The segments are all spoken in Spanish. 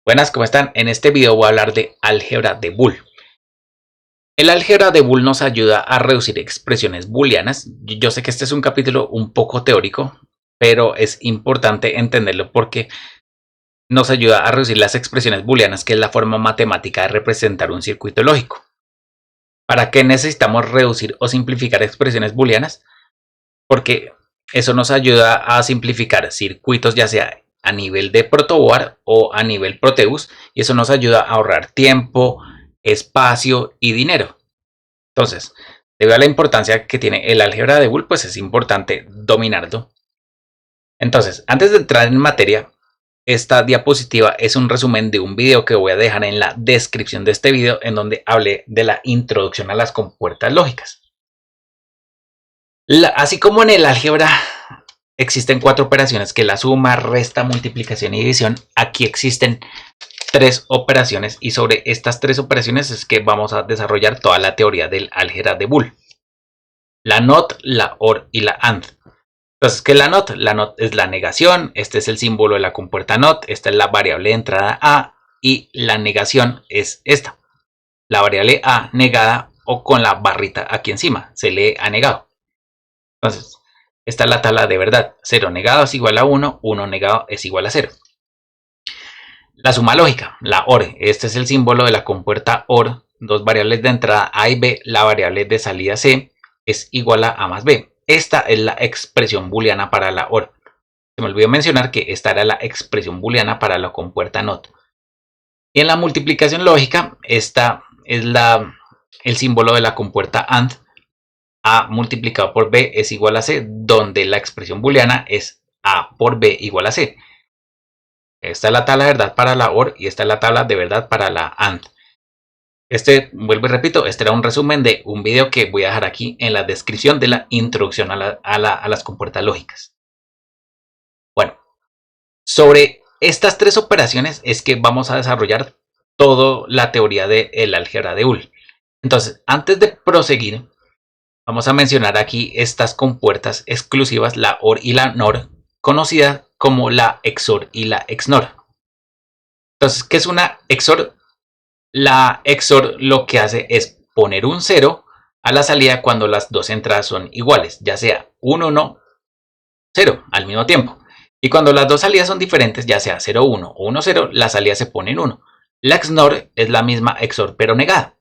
Buenas, ¿cómo están? En este video voy a hablar de álgebra de Boole. El álgebra de Boole nos ayuda a reducir expresiones booleanas. Yo sé que este es un capítulo un poco teórico, pero es importante entenderlo porque nos ayuda a reducir las expresiones booleanas, que es la forma matemática de representar un circuito lógico. ¿Para qué necesitamos reducir o simplificar expresiones booleanas? Porque eso nos ayuda a simplificar circuitos, ya sea a nivel de protoboard o a nivel Proteus, y eso nos ayuda a ahorrar tiempo, espacio y dinero. Entonces, debido a la importancia que tiene el álgebra de Boole, pues es importante dominarlo. Entonces, antes de entrar en materia, esta diapositiva es un resumen de un video que voy a dejar en la descripción de este video, en donde hablé de la introducción a las compuertas lógicas. Así como en el álgebra existen 4 operaciones, que es la suma, resta, multiplicación y división, aquí existen 3 operaciones, y sobre estas 3 operaciones es que vamos a desarrollar toda la teoría del álgebra de Boole: la NOT, la OR y la AND. Entonces, ¿qué es la NOT? La NOT es la negación, este es el símbolo de la compuerta NOT, esta es la variable de entrada A, y la negación es esta, la variable A negada, o con la barrita aquí encima, se lee A negado. Entonces, esta es la tabla de verdad: 0 negado es igual a 1, 1 negado es igual a 0. La suma lógica, la OR, este es el símbolo de la compuerta OR, dos variables de entrada A y B, la variable de salida C es igual a A más B. Esta es la expresión booleana para la OR. Se me olvidó mencionar que esta era la expresión booleana para la compuerta NOT. Y en la multiplicación lógica, esta es el símbolo de la compuerta AND. A multiplicado por B es igual a C, donde la expresión booleana es A por B igual a C. Esta es la tabla de verdad para la OR y esta es la tabla de verdad para la AND. Vuelvo y repito, este era un resumen de un video que voy a dejar aquí en la descripción de la introducción a las compuertas lógicas. Bueno, sobre estas 3 operaciones es que vamos a desarrollar toda la teoría del álgebra de Boole. Entonces, antes de proseguir, vamos a mencionar aquí estas compuertas exclusivas, la OR y la NOR, conocidas como la XOR y la XNOR. Entonces, ¿qué es una XOR? La XOR lo que hace es poner un 0 a la salida cuando las dos entradas son iguales, ya sea 1, 1, 0 al mismo tiempo. Y cuando las dos salidas son diferentes, ya sea 0, 1 o 1, 0, la salida se pone en 1. La XNOR es la misma XOR pero negada.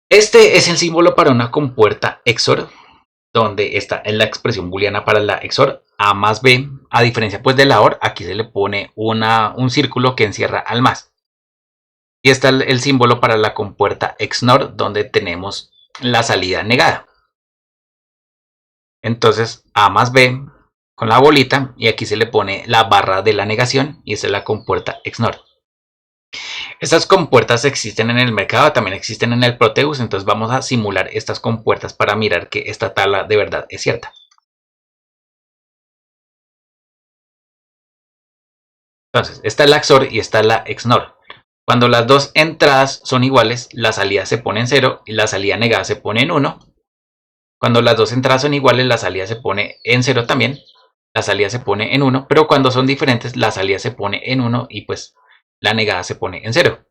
Este es el símbolo para una compuerta XOR, donde esta es la expresión booleana para la XOR, A más B. A diferencia pues de la OR, aquí se le pone un círculo que encierra al más. Y está el símbolo para la compuerta XNOR, donde tenemos la salida negada. Entonces A más B con la bolita, y aquí se le pone la barra de la negación, y esa es la compuerta XNOR. Estas compuertas existen en el mercado, también existen en el Proteus, entonces vamos a simular estas compuertas para mirar que esta tabla de verdad es cierta. Entonces, esta es la XOR y esta es la XNOR. Cuando las dos entradas son iguales, la salida se pone en 0 y la salida negada se pone en 1. Cuando las dos entradas son iguales, la salida se pone en 0 también, la salida se pone en 1, pero cuando son diferentes, la salida se pone en 1 y pues la negada se pone en 0.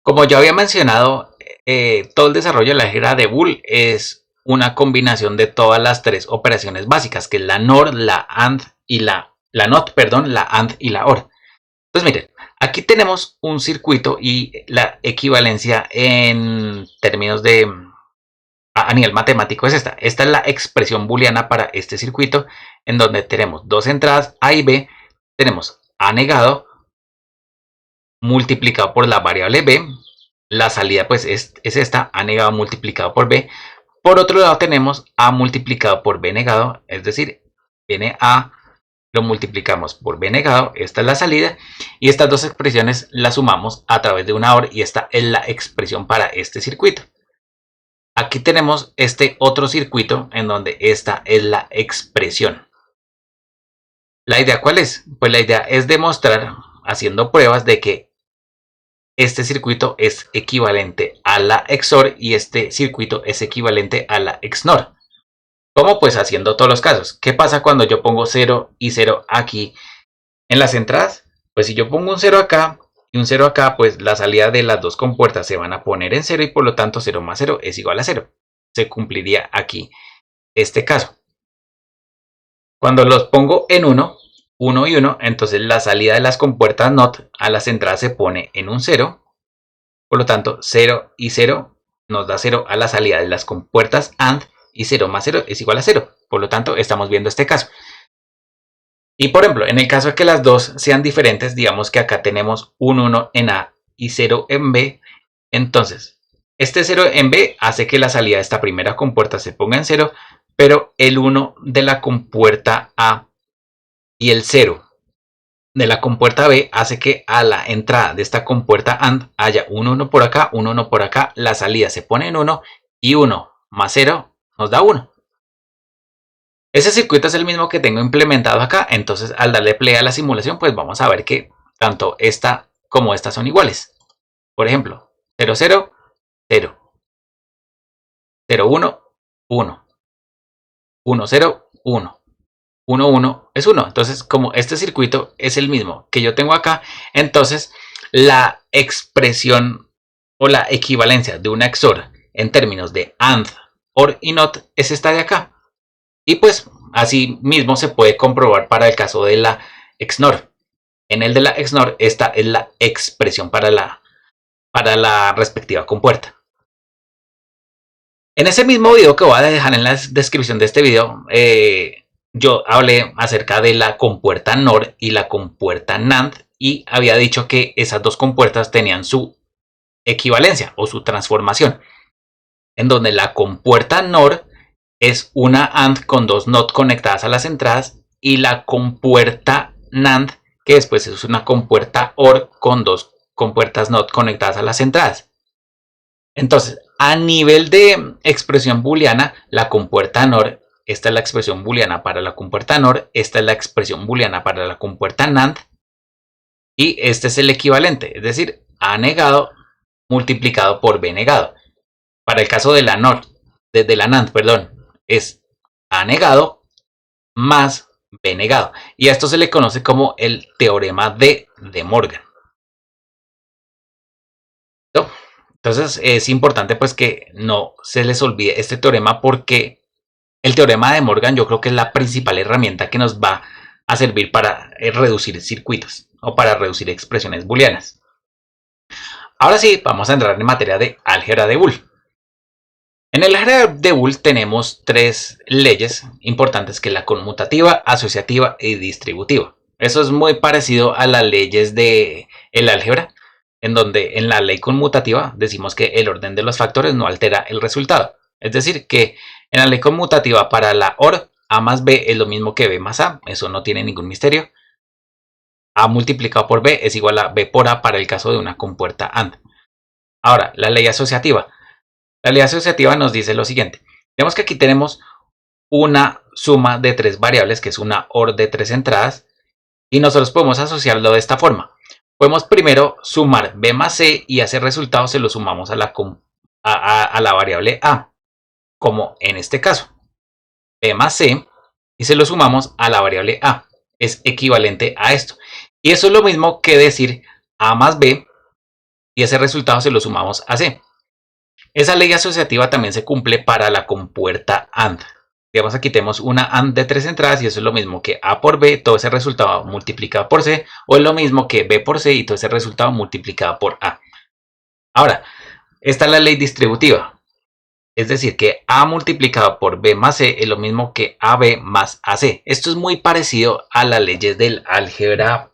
Como ya había mencionado, todo el desarrollo de la álgebra de Boole es una combinación de todas las 3 operaciones básicas, que es la NOR, la AND y la NOT, perdón, la AND y la OR. Entonces miren, aquí tenemos un circuito y la equivalencia en términos de a nivel matemático es esta. Esta es la expresión booleana para este circuito, en donde tenemos dos entradas A y B. Tenemos A negado multiplicado por la variable B. La salida pues es esta, A negado multiplicado por B. Por otro lado tenemos A multiplicado por B negado, es decir, viene A, lo multiplicamos por B negado, esta es la salida, y estas dos expresiones las sumamos a través de una OR, y esta es la expresión para este circuito. Aquí tenemos este otro circuito en donde esta es la expresión. ¿La idea cuál es? Pues la idea es demostrar, haciendo pruebas, de que este circuito es equivalente a la XOR y este circuito es equivalente a la XNOR. ¿Cómo? Pues haciendo todos los casos. ¿Qué pasa cuando yo pongo 0 y 0 aquí en las entradas? Pues si yo pongo un 0 acá y un 0 acá, pues la salida de las dos compuertas se van a poner en 0 y por lo tanto 0 más 0 es igual a 0. Se cumpliría aquí este caso. Cuando los pongo en 1, 1 y 1, entonces la salida de las compuertas NOT a las entradas se pone en un 0. Por lo tanto, 0 y 0 nos da 0 a la salida de las compuertas AND y 0 más 0 es igual a 0. Por lo tanto, estamos viendo este caso. Y por ejemplo, en el caso de que las dos sean diferentes, digamos que acá tenemos un 1 en A y 0 en B. Entonces, este 0 en B hace que la salida de esta primera compuerta se ponga en 0, pero el 1 de la compuerta A y el 0 de la compuerta B hace que a la entrada de esta compuerta AND haya un 1 por acá, un 1 por acá, la salida se pone en 1 y 1 más 0 nos da 1. Ese circuito es el mismo que tengo implementado acá, entonces al darle play a la simulación pues vamos a ver que tanto esta como esta son iguales. Por ejemplo, 0, 0, 0, 0, 1, 1, 1, 0, 1. 1, 1 es 1. Entonces, como este circuito es el mismo que yo tengo acá, entonces la expresión o la equivalencia de una XOR en términos de AND, OR y NOT es esta de acá. Y pues así mismo se puede comprobar para el caso de la XNOR. En el de la XNOR, esta es la expresión para la respectiva compuerta. En ese mismo video que voy a dejar en la descripción de este video, yo hablé acerca de la compuerta NOR y la compuerta NAND y había dicho que esas dos compuertas tenían su equivalencia o su transformación, en donde la compuerta NOR es una AND con dos NOT conectadas a las entradas y la compuerta NAND, que después es una compuerta OR con dos compuertas NOT conectadas a las entradas. Entonces, a nivel de expresión booleana, la compuerta NOR, esta es la expresión booleana para la compuerta NOR, esta es la expresión booleana para la compuerta NAND y este es el equivalente, es decir, A negado multiplicado por B negado. Para el caso de la NOR, desde la NAND, perdón, es A negado más B negado. Y a esto se le conoce como el teorema de Morgan. ¿No? Entonces es importante pues que no se les olvide este teorema porque el teorema de Morgan yo creo que es la principal herramienta que nos va a servir para reducir circuitos o para reducir expresiones booleanas. Ahora sí, vamos a entrar en materia de álgebra de Boole. En el álgebra de Boole tenemos tres leyes importantes, que es la conmutativa, asociativa y distributiva. Eso es muy parecido a las leyes del álgebra, en donde en la ley conmutativa decimos que el orden de los factores no altera el resultado. Es decir, que en la ley conmutativa para la OR, A más B es lo mismo que B más A, eso no tiene ningún misterio. A multiplicado por B es igual a B por A para el caso de una compuerta AND. Ahora, la ley asociativa. La ley asociativa nos dice lo siguiente. Vemos que aquí tenemos una suma de tres variables, que es una OR de tres entradas, y nosotros podemos asociarlo de esta forma. Podemos primero sumar B más C y a ese resultado se lo sumamos a la variable A, como en este caso. B más C y se lo sumamos a la variable A. Es equivalente a esto. Y eso es lo mismo que decir A más B y ese resultado se lo sumamos a C. Esa ley asociativa también se cumple para la compuerta AND. Digamos, aquí tenemos una AND de tres entradas y eso es lo mismo que A por B, todo ese resultado multiplicado por C, o es lo mismo que B por C y todo ese resultado multiplicado por A. Ahora, esta es la ley distributiva. Es decir, que A multiplicado por B más C es lo mismo que AB más AC. Esto es muy parecido a las leyes del álgebra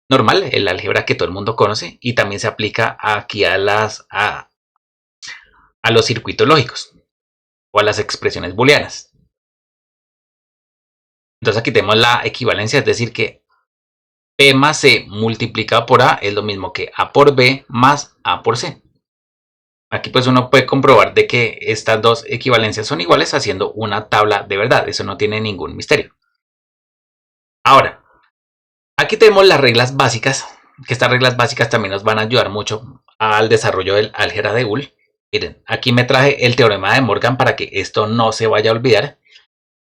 normal, el álgebra que todo el mundo conoce, y también se aplica aquí a los circuitos lógicos o a las expresiones booleanas. Entonces aquí tenemos la equivalencia, es decir que B más C multiplicado por A es lo mismo que A por B más A por C. Aquí pues uno puede comprobar de que estas dos equivalencias son iguales haciendo una tabla de verdad. Eso no tiene ningún misterio. Ahora, aquí tenemos las reglas básicas, que estas reglas básicas también nos van a ayudar mucho al desarrollo del álgebra de Boole. Miren, aquí me traje el teorema de Morgan para que esto no se vaya a olvidar.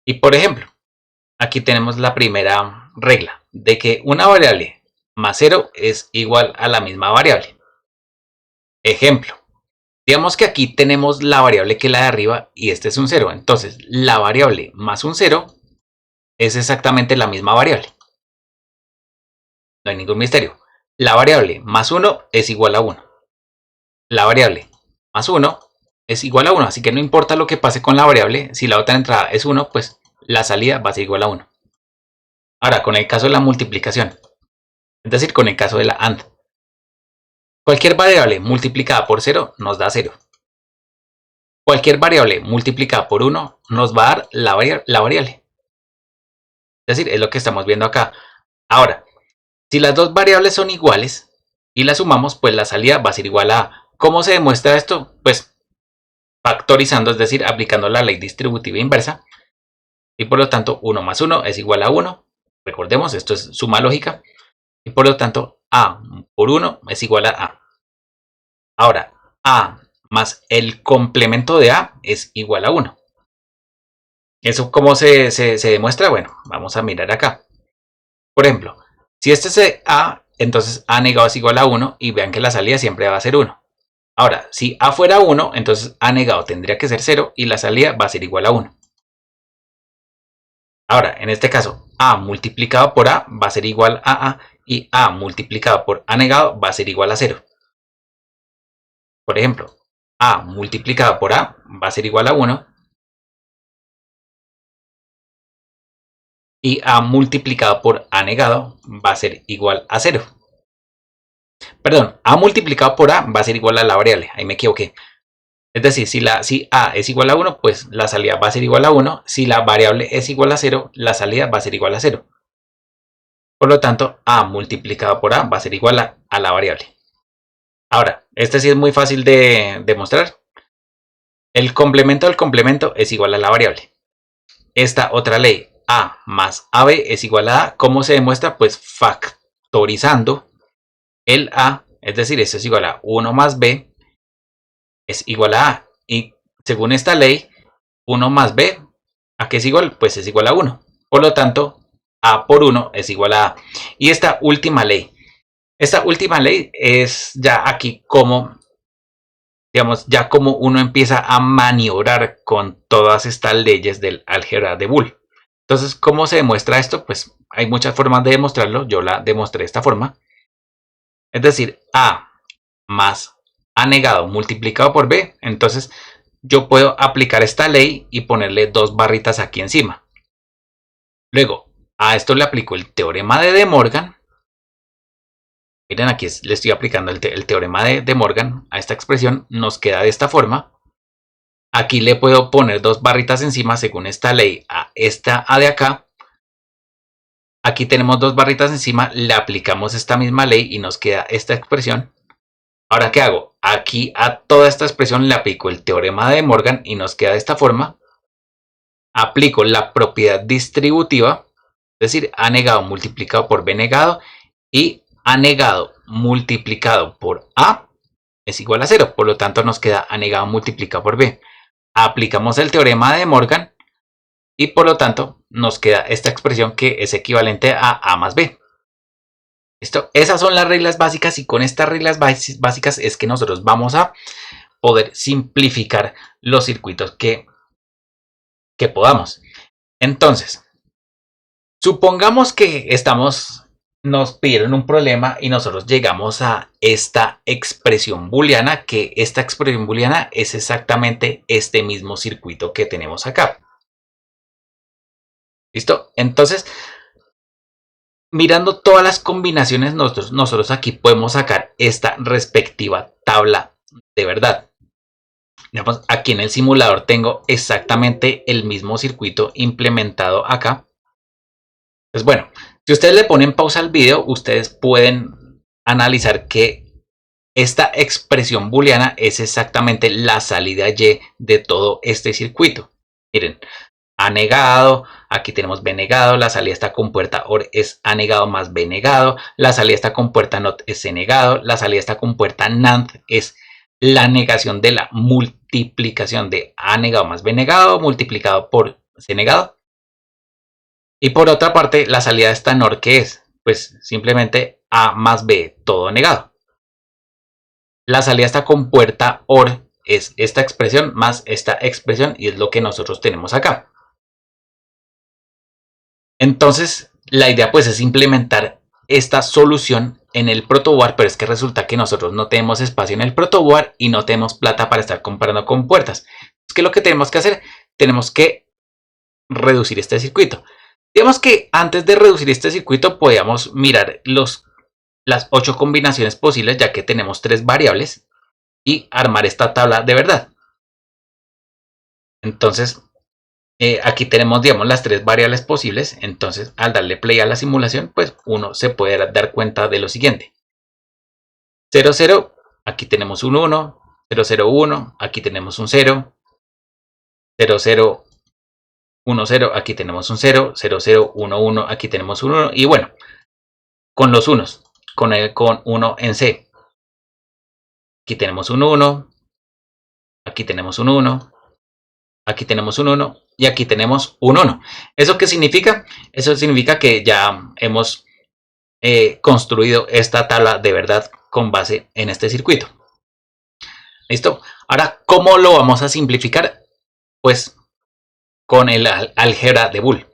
Y por ejemplo, aquí tenemos la primera regla de que una variable más 0 es igual a la misma variable. Ejemplo, digamos que aquí tenemos la variable que es la de arriba y este es un 0. Entonces, la variable más un 0 es exactamente la misma variable. No hay ningún misterio. La variable más 1 es igual a 1. La variable más 1 es igual a 1. Así que no importa lo que pase con la variable, si la otra entrada es 1, pues la salida va a ser igual a 1. Ahora, con el caso de la multiplicación, es decir, con el caso de la AND, cualquier variable multiplicada por 0 nos da 0. Cualquier variable multiplicada por 1 nos va a dar la variable. Es decir, es lo que estamos viendo acá. Ahora, si las dos variables son iguales y las sumamos, pues la salida va a ser igual a... ¿Cómo se demuestra esto? Pues factorizando, es decir, aplicando la ley distributiva inversa. Y por lo tanto, 1 más 1 es igual a 1. Recordemos, esto es suma lógica. Y por lo tanto, A por 1 es igual a A. Ahora, A más el complemento de A es igual a 1. ¿Eso cómo se demuestra? Bueno, vamos a mirar acá. Por ejemplo, si este es A, entonces A negado es igual a 1 y vean que la salida siempre va a ser 1. Ahora, si A fuera 1, entonces A negado tendría que ser 0 y la salida va a ser igual a 1. Ahora, en este caso, A multiplicado por A va a ser igual a A y A multiplicado por A negado va a ser igual a 0. Por ejemplo, A multiplicado por A va a ser igual a 1 y A multiplicado por A negado va a ser igual a 0. Perdón, A multiplicado por A va a ser igual a la variable, ahí me equivoqué. Es decir, si A es igual a 1, pues la salida va a ser igual a 1. Si la variable es igual a 0, la salida va a ser igual a 0. Por lo tanto, A multiplicado por A va a ser igual a la variable. Ahora, este sí es muy fácil de demostrar. El complemento del complemento es igual a la variable. Esta otra ley, A más AB es igual a A. ¿Cómo se demuestra? Pues factorizando el A, es decir, esto es igual a 1 más B es igual a A. Y según esta ley, 1 más B, ¿a qué es igual? Pues es igual a 1. Por lo tanto, A por 1 es igual a A. Y esta última ley es ya aquí como, digamos, ya como uno empieza a maniobrar con todas estas leyes del álgebra de Boole. Entonces, ¿cómo se demuestra esto? Pues hay muchas formas de demostrarlo. Yo la demostré de esta forma. Es decir, A más A negado multiplicado por B. Entonces, yo puedo aplicar esta ley y ponerle dos barritas aquí encima. Luego, a esto le aplico el teorema de De Morgan. Miren, aquí le estoy aplicando el teorema de De Morgan a esta expresión. Nos queda de esta forma. Aquí le puedo poner dos barritas encima según esta ley a esta A de acá. Aquí tenemos dos barritas encima, le aplicamos esta misma ley y nos queda esta expresión. Ahora, ¿qué hago? Aquí a toda esta expresión le aplico el teorema de De Morgan y nos queda de esta forma. Aplico la propiedad distributiva, es decir, A negado multiplicado por B negado y A negado multiplicado por A es igual a 0. Por lo tanto, nos queda A negado multiplicado por B. Aplicamos el teorema de De Morgan y por lo tanto nos queda esta expresión que es equivalente a A más B. ¿Listo? Esas son las reglas básicas y con estas reglas básicas es que nosotros vamos a poder simplificar los circuitos que podamos. Entonces, supongamos que nos pidieron un problema y nosotros llegamos a esta expresión booleana, que esta expresión booleana es exactamente este mismo circuito que tenemos acá. ¿Listo? Entonces, mirando todas las combinaciones, nosotros aquí podemos sacar esta respectiva tabla de verdad. Digamos, aquí en el simulador tengo exactamente el mismo circuito implementado acá. Pues bueno, si ustedes le ponen pausa al video, ustedes pueden analizar que esta expresión booleana es exactamente la salida Y de todo este circuito. Miren, A negado, aquí tenemos B negado, la salida está compuerta OR es A negado más B negado, la salida está compuerta NOT es C negado, la salida está compuerta NAND es la negación de la multiplicación de A negado más B negado multiplicado por C negado. Y por otra parte, la salida de esta NOR, ¿qué es? Pues simplemente A más B, todo negado. La salida de esta compuerta OR es esta expresión más esta expresión y es lo que nosotros tenemos acá. Entonces, la idea pues es implementar esta solución en el protoboard, pero es que resulta que nosotros no tenemos espacio en el protoboard y no tenemos plata para estar comprando compuertas. Es que lo que tenemos que hacer, tenemos que reducir este circuito. Digamos que antes de reducir este circuito podíamos mirar las 8 combinaciones posibles, ya que tenemos 3 variables, y armar esta tabla de verdad. Entonces, aquí tenemos, digamos, las 3 variables posibles. Entonces, al darle play a la simulación, pues uno se puede dar cuenta de lo siguiente. 0, 0, aquí tenemos un 1, 0, 0, 1, aquí tenemos un 0, 0, 0, 1, 0, aquí tenemos un 0, 0, 0, 1, 1, aquí tenemos un 1, y bueno, con los unos, con 1 en C. Aquí tenemos un 1, aquí tenemos un 1, aquí tenemos un 1 y aquí tenemos un 1. ¿Eso qué significa? Eso significa que ya hemos construido esta tabla de verdad con base en este circuito. ¿Listo? Ahora, ¿cómo lo vamos a simplificar? Pues con el álgebra de Boole.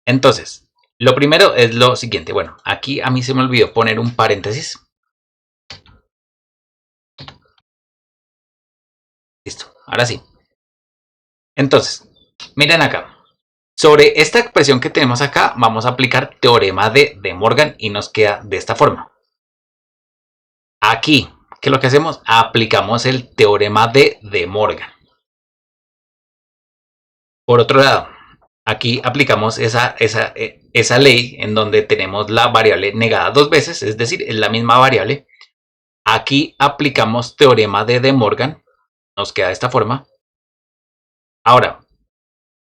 Entonces, lo primero es lo siguiente. Bueno, aquí a mí se me olvidó poner un paréntesis. Listo, ahora sí. Entonces, miren acá. Sobre esta expresión que tenemos acá, vamos a aplicar teorema de Morgan y nos queda de esta forma. Aquí, ¿qué es lo que hacemos? Aplicamos el teorema de Morgan. Por otro lado, aquí aplicamos esa ley en donde tenemos la variable negada 2 veces, es decir, es la misma variable. Aquí aplicamos teorema de Morgan, nos queda de esta forma. Ahora,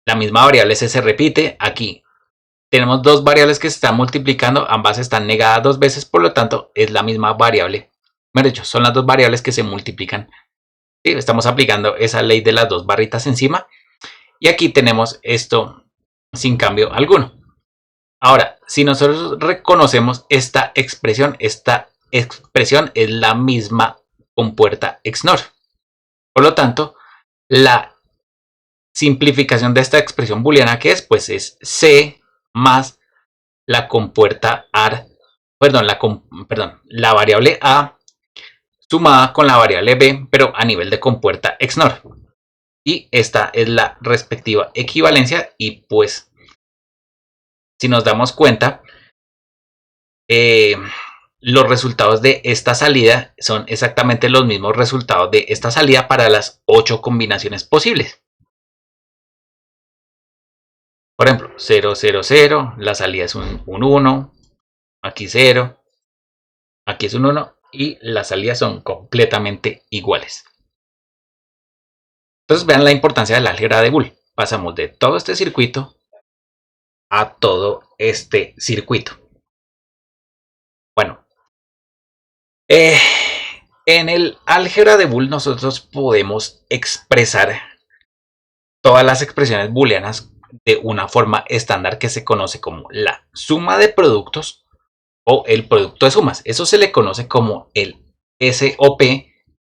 la misma variable se repite aquí. Tenemos 2 variables que se están multiplicando, ambas están negadas 2 veces, por lo tanto es la misma variable. Mejor dicho, son las 2 variables que se multiplican. ¿Sí? Estamos aplicando esa ley de las 2 barritas encima. Y aquí tenemos esto sin cambio alguno. Ahora, si nosotros reconocemos esta expresión es la misma compuerta XNOR. Por lo tanto, la simplificación de esta expresión booleana que es, pues es C más la compuerta AR, la variable A sumada con la variable B, pero a nivel de compuerta XNOR. Y esta es la respectiva equivalencia y pues si nos damos cuenta, los resultados de esta salida son exactamente los mismos resultados de esta salida para las 8 combinaciones posibles. Por ejemplo, 0, 0, 0, la salida es un 1, aquí 0, aquí es un 1 y las salidas son completamente iguales. Entonces vean la importancia de la álgebra de Boole. Pasamos de todo este circuito a todo este circuito. Bueno, en el álgebra de Boole nosotros podemos expresar todas las expresiones booleanas de una forma estándar que se conoce como la suma de productos o el producto de sumas. Eso se le conoce como el SOP,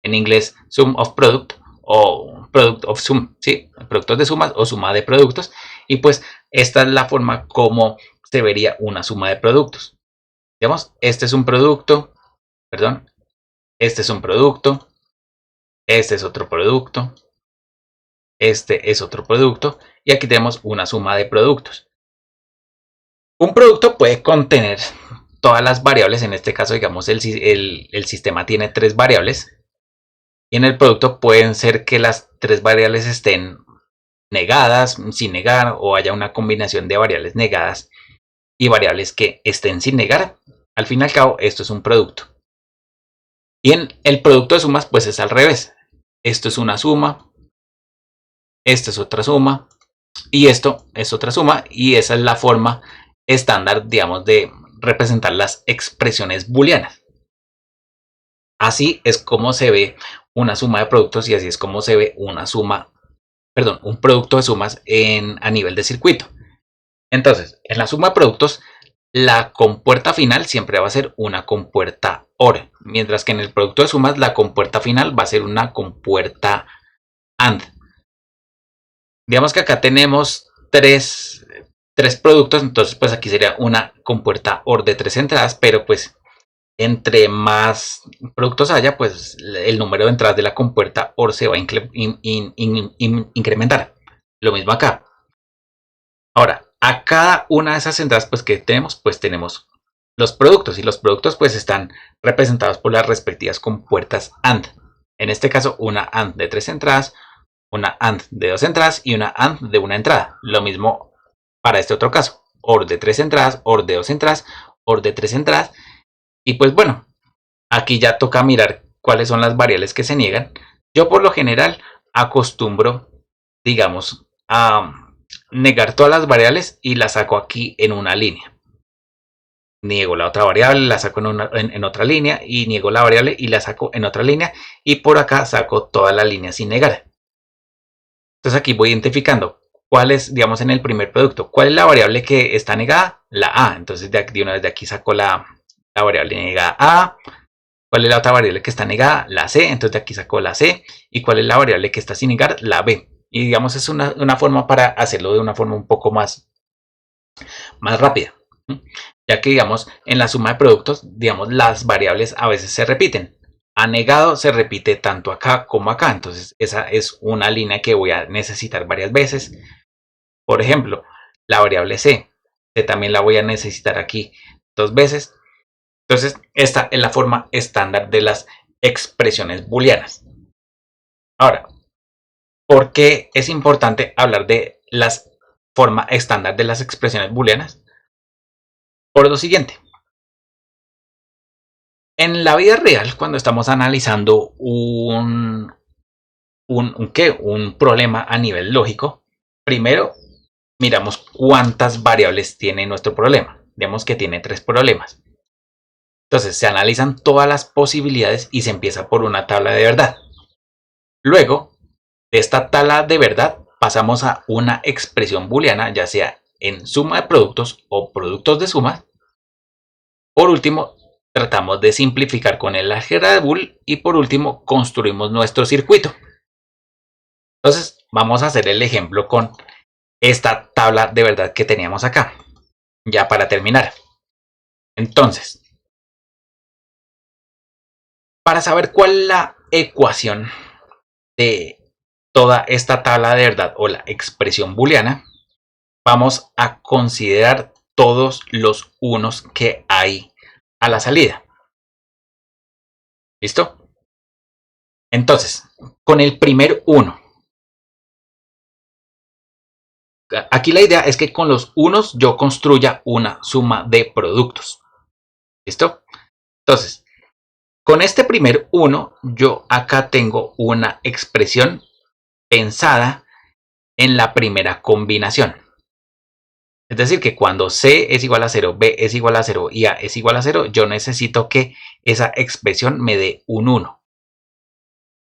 en inglés Sum of Product o Product of Sum, ¿sí? Productos de sumas o suma de productos. Y pues esta es la forma como se vería una suma de productos. Digamos, este es un producto, perdón, este es un producto, este es otro producto, este es otro producto y aquí tenemos una suma de productos. Un producto puede contener todas las variables, en este caso digamos el sistema tiene 3 variables y en el producto pueden ser que las 3 variables estén negadas, sin negar o haya una combinación de variables negadas y variables que estén sin negar. Al fin y al cabo esto es un producto. Y en el producto de sumas pues es al revés. Esto es una suma, esta es otra suma y esto es otra suma y esa es la forma estándar, digamos, de representar las expresiones booleanas. Así es como se ve una suma de productos y así es como se ve una suma, perdón, un producto de sumas a nivel de circuito. Entonces, en la suma de productos, la compuerta final siempre va a ser una compuerta OR, mientras que en el producto de sumas la compuerta final va a ser una compuerta AND. Digamos que acá tenemos tres productos, entonces pues aquí sería una compuerta OR de 3 entradas, pero pues entre más productos haya, pues el número de entradas de la compuerta OR se va a incrementar. Lo mismo acá. Ahora, a cada una de esas entradas pues que tenemos, pues tenemos los productos, y los productos pues están representados por las respectivas compuertas AND. En este caso, una AND de 3 entradas, una AND de 2 entradas y una AND de una entrada. Lo mismo para este otro caso, OR de 3 entradas, OR de 2 entradas, OR de 3 entradas. Y pues bueno, aquí ya toca mirar cuáles son las variables que se niegan. Yo por lo general acostumbro, digamos, a negar todas las variables y las saco aquí en una línea. Niego la otra variable, la saco en otra línea, y niego la variable y la saco en otra línea, y por acá saco toda la línea sin negar. Entonces aquí voy identificando cuál es, digamos, en el primer producto, cuál es la variable que está negada, la A. Entonces de una vez de aquí saco la variable negada A. ¿Cuál es la otra variable que está negada? La C. Entonces de aquí saco la C. ¿Y cuál es la variable que está sin negar? La B. Y digamos es una forma para hacerlo de una forma un poco más rápida. Ya que digamos en la suma de productos, digamos las variables a veces se repiten. A negado se repite tanto acá como acá. Entonces esa es una línea que voy a necesitar varias veces. Por ejemplo, la variable C. C también la voy a necesitar aquí 2 veces. Entonces, esta es la forma estándar de las expresiones booleanas. Ahora, ¿por qué es importante hablar de la forma estándar de las expresiones booleanas? Por lo siguiente. En la vida real, cuando estamos analizando un problema a nivel lógico, primero miramos cuántas variables tiene nuestro problema. Digamos que tiene 3 problemas. Entonces se analizan todas las posibilidades y se empieza por una tabla de verdad. Luego, de esta tabla de verdad pasamos a una expresión booleana, ya sea en suma de productos o productos de sumas. Por último, tratamos de simplificar con el álgebra de Boole y por último construimos nuestro circuito. Entonces vamos a hacer el ejemplo con esta tabla de verdad que teníamos acá, ya para terminar. Entonces, para saber cuál es la ecuación de toda esta tabla de verdad o la expresión booleana, vamos a considerar todos los unos que hay a la salida. ¿Listo? Entonces, con el primer 1. Aquí la idea es que con los unos yo construya una suma de productos. ¿Listo? Entonces, con este primer 1, yo acá tengo una expresión pensada en la primera combinación. Es decir, que cuando C es igual a 0, B es igual a 0 y A es igual a 0, yo necesito que esa expresión me dé un 1.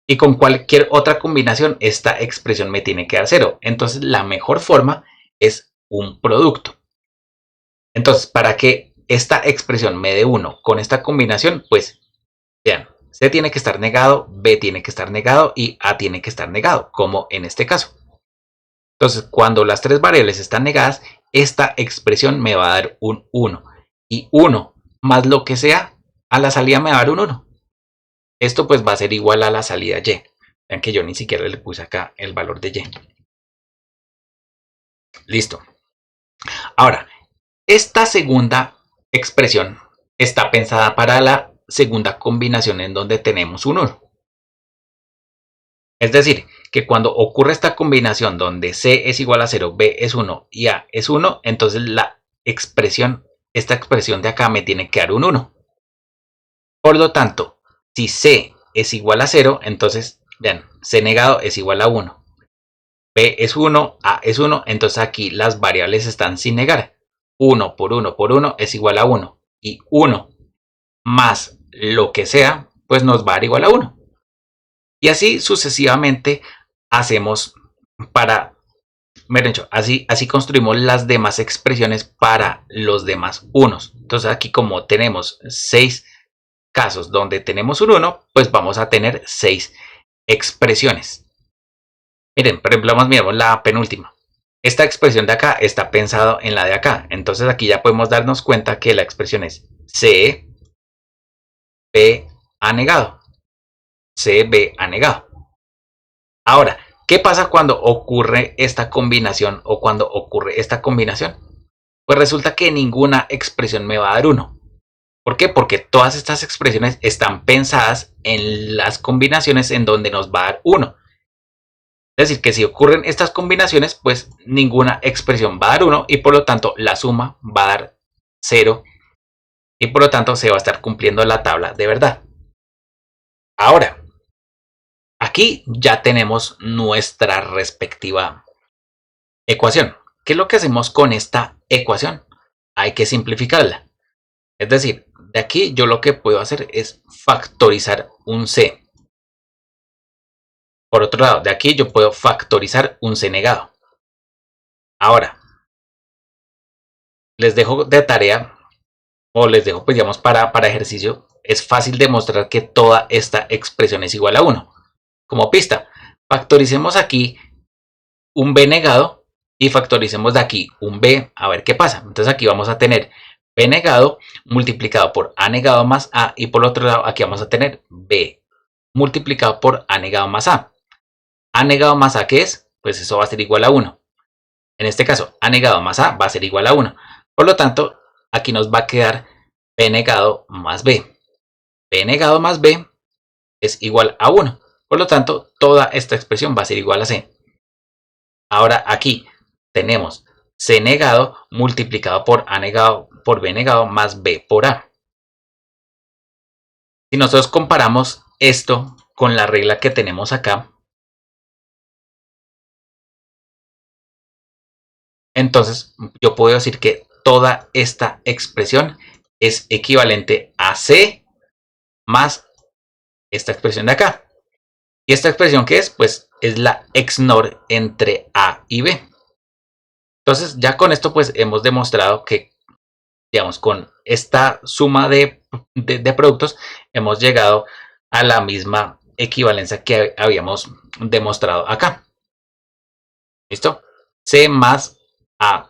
Y con cualquier otra combinación, esta expresión me tiene que dar 0. Entonces, la mejor forma es un producto. Entonces, para que esta expresión me dé 1 con esta combinación, pues, vean, C tiene que estar negado, B tiene que estar negado y A tiene que estar negado, como en este caso. Entonces, cuando las 3 variables están negadas, esta expresión me va a dar un 1. Y 1 más lo que sea, a la salida me va a dar un 1. Esto pues va a ser igual a la salida y. Vean que yo ni siquiera le puse acá el valor de y. Listo. Ahora, esta segunda expresión está pensada para la segunda combinación en donde tenemos un 1. Es decir, que cuando ocurre esta combinación donde C es igual a 0, B es 1 y A es 1, entonces esta expresión de acá me tiene que dar un 1. Por lo tanto, si C es igual a 0, entonces, vean, C negado es igual a 1. B es 1, A es 1, entonces aquí las variables están sin negar. 1 por 1 por 1 es igual a 1. Y 1 más lo que sea, pues nos va a dar igual a 1. Y así sucesivamente hacemos para mejor dicho, así construimos las demás expresiones para los demás unos. Entonces aquí como tenemos 6 casos donde tenemos un 1, pues vamos a tener 6 expresiones. Miren, por ejemplo, miramos la penúltima. Esta expresión de acá está pensado en la de acá. Entonces aquí ya podemos darnos cuenta que la expresión es C, B anegado. C, B anegado. Ahora, ¿qué pasa cuando ocurre esta combinación o cuando ocurre esta combinación? Pues resulta que ninguna expresión me va a dar 1. ¿Por qué? Porque todas estas expresiones están pensadas en las combinaciones en donde nos va a dar 1. Es decir, que si ocurren estas combinaciones, pues ninguna expresión va a dar 1 y por lo tanto la suma va a dar 0 y por lo tanto se va a estar cumpliendo la tabla de verdad. Ahora, aquí ya tenemos nuestra respectiva ecuación. ¿Qué es lo que hacemos con esta ecuación? Hay que simplificarla. Es decir, de aquí yo lo que puedo hacer es factorizar un C. Por otro lado, de aquí yo puedo factorizar un C negado. Ahora, les dejo de tarea, o les dejo, pues digamos, para ejercicio. Es fácil demostrar que toda esta expresión es igual a 1. Como pista, factoricemos aquí un B negado y factoricemos de aquí un B, a ver qué pasa. Entonces aquí vamos a tener B negado multiplicado por A negado más A y por otro lado aquí vamos a tener B multiplicado por A negado más A. A negado más A, ¿qué es? Pues eso va a ser igual a 1. En este caso, A negado más A va a ser igual a 1. Por lo tanto, aquí nos va a quedar B negado más B. B negado más B es igual a 1. Por lo tanto, toda esta expresión va a ser igual a C. Ahora aquí tenemos C negado multiplicado por A negado por B negado más B por A. Si nosotros comparamos esto con la regla que tenemos acá, entonces yo puedo decir que toda esta expresión es equivalente a C más esta expresión de acá. ¿Y esta expresión qué es? Pues es la XNOR entre A y B. Entonces ya con esto pues hemos demostrado que, digamos, con esta suma de productos hemos llegado a la misma equivalencia que habíamos demostrado acá. ¿Listo? C más A.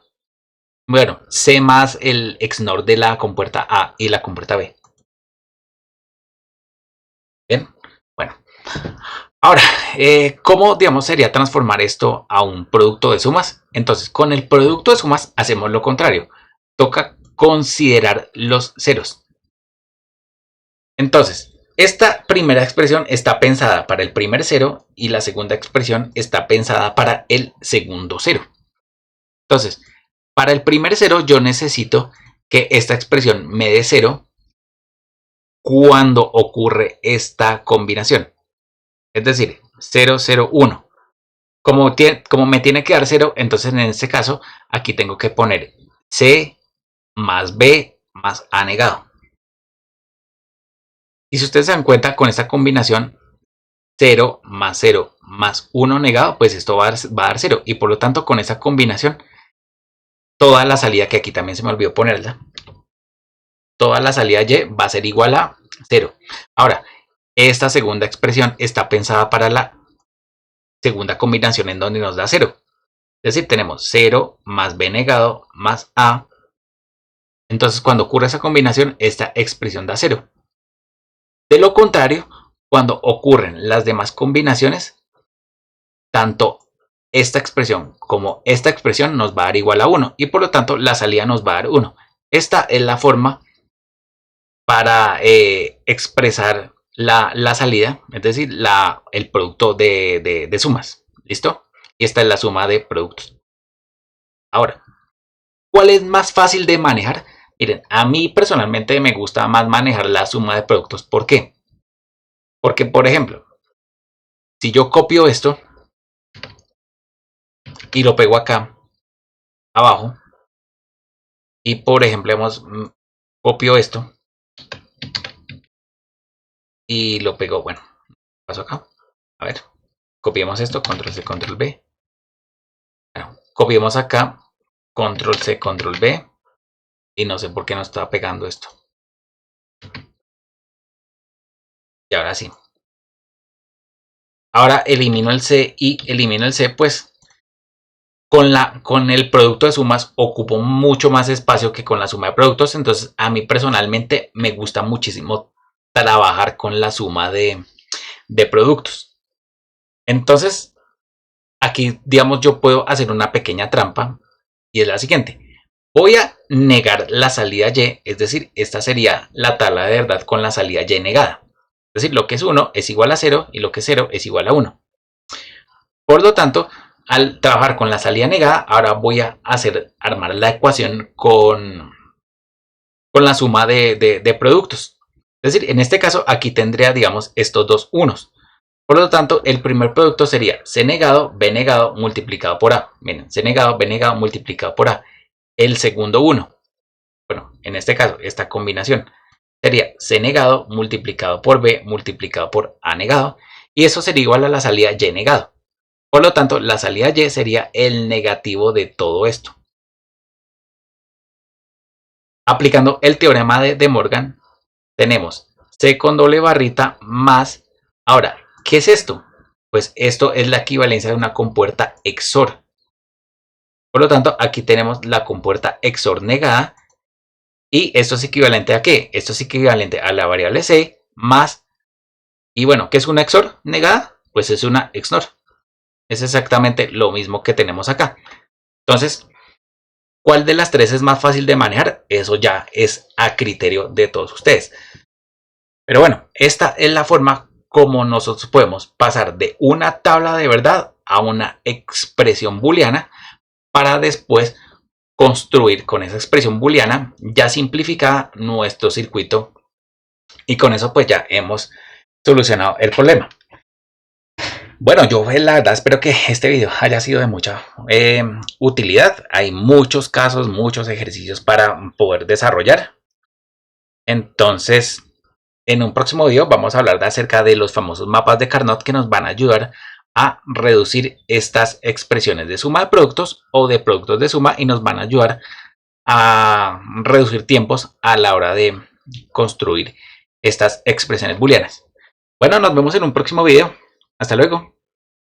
Bueno, C más el XNOR de la compuerta A y la compuerta B. Bien, bueno. Ahora, ¿cómo, digamos, sería transformar esto a un producto de sumas? Entonces, con el producto de sumas hacemos lo contrario. Toca considerar los ceros. Entonces, esta primera expresión está pensada para el primer cero y la segunda expresión está pensada para el segundo cero. Entonces, para el primer cero yo necesito que esta expresión me dé 0 cuando ocurre esta combinación. Es decir, 0, 0, 1. Como me tiene que dar 0, entonces en este caso aquí tengo que poner C más B más A negado. Y si ustedes se dan cuenta con esta combinación 0 más 1 negado, pues esto va a dar 0. Y por lo tanto con esa combinación, toda la salida, que aquí también se me olvidó ponerla, toda la salida Y va a ser igual a 0. Ahora, esta segunda expresión está pensada para la segunda combinación en donde nos da 0. Es decir, tenemos 0 más B negado más A. Entonces, cuando ocurre esa combinación, esta expresión da 0. De lo contrario, cuando ocurren las demás combinaciones, tanto esta expresión como esta expresión nos va a dar igual a 1 y por lo tanto la salida nos va a dar 1. Esta es la forma para expresar la salida, es decir, el producto de sumas. ¿Listo? Y esta es la suma de productos. Ahora, ¿cuál es más fácil de manejar? Miren, a mí personalmente me gusta más manejar la suma de productos. ¿Por qué? Porque, por ejemplo, si yo copio esto y lo pego acá abajo, y por ejemplo, copio esto y lo pego, bueno, paso acá. A ver, copiemos esto, control C, control V. Bueno, copiemos acá, control C, control V, y no sé por qué no está pegando esto. Y ahora sí. Ahora elimino el C y elimino el C, pues con el producto de sumas ocupo mucho más espacio que con la suma de productos. Entonces a mí personalmente me gusta muchísimo trabajar con la suma de productos. Entonces aquí, digamos, yo puedo hacer una pequeña trampa y es la siguiente. Voy a negar la salida Y, es decir, esta sería la tabla de verdad con la salida Y negada. Es decir, lo que es 1 es igual a 0 y lo que es 0 es igual a 1. Por lo tanto, al trabajar con la salida negada, ahora voy a armar la ecuación con la suma de productos. Es decir, en este caso aquí tendría, digamos, estos dos unos. Por lo tanto, el primer producto sería C negado, B negado multiplicado por A. Miren, C negado, B negado multiplicado por A. El segundo 1. Bueno, en este caso, esta combinación sería C negado multiplicado por B multiplicado por A negado. Y eso sería igual a la salida Y negado. Por lo tanto, la salida Y sería el negativo de todo esto. Aplicando el teorema de Morgan, tenemos C con doble barrita más. Ahora, ¿qué es esto? Pues esto es la equivalencia de una compuerta XOR. Por lo tanto, aquí tenemos la compuerta XOR negada. ¿Y esto es equivalente a qué? Esto es equivalente a la variable C más. Y bueno, ¿qué es una XOR negada? Pues es una XNOR. Es exactamente lo mismo que tenemos acá. Entonces, ¿cuál de las tres es más fácil de manejar? Eso ya es a criterio de todos ustedes. Pero bueno, esta es la forma como nosotros podemos pasar de una tabla de verdad a una expresión booleana para después construir con esa expresión booleana ya simplificada nuestro circuito, y con eso pues ya hemos solucionado el problema. Bueno, yo la verdad espero que este video haya sido de mucha utilidad. Hay muchos casos, muchos ejercicios para poder desarrollar. Entonces, en un próximo video vamos a hablar acerca de los famosos mapas de Carnot que nos van a ayudar a reducir estas expresiones de suma de productos o de productos de suma, y nos van a ayudar a reducir tiempos a la hora de construir estas expresiones booleanas. Bueno, nos vemos en un próximo video. Hasta luego.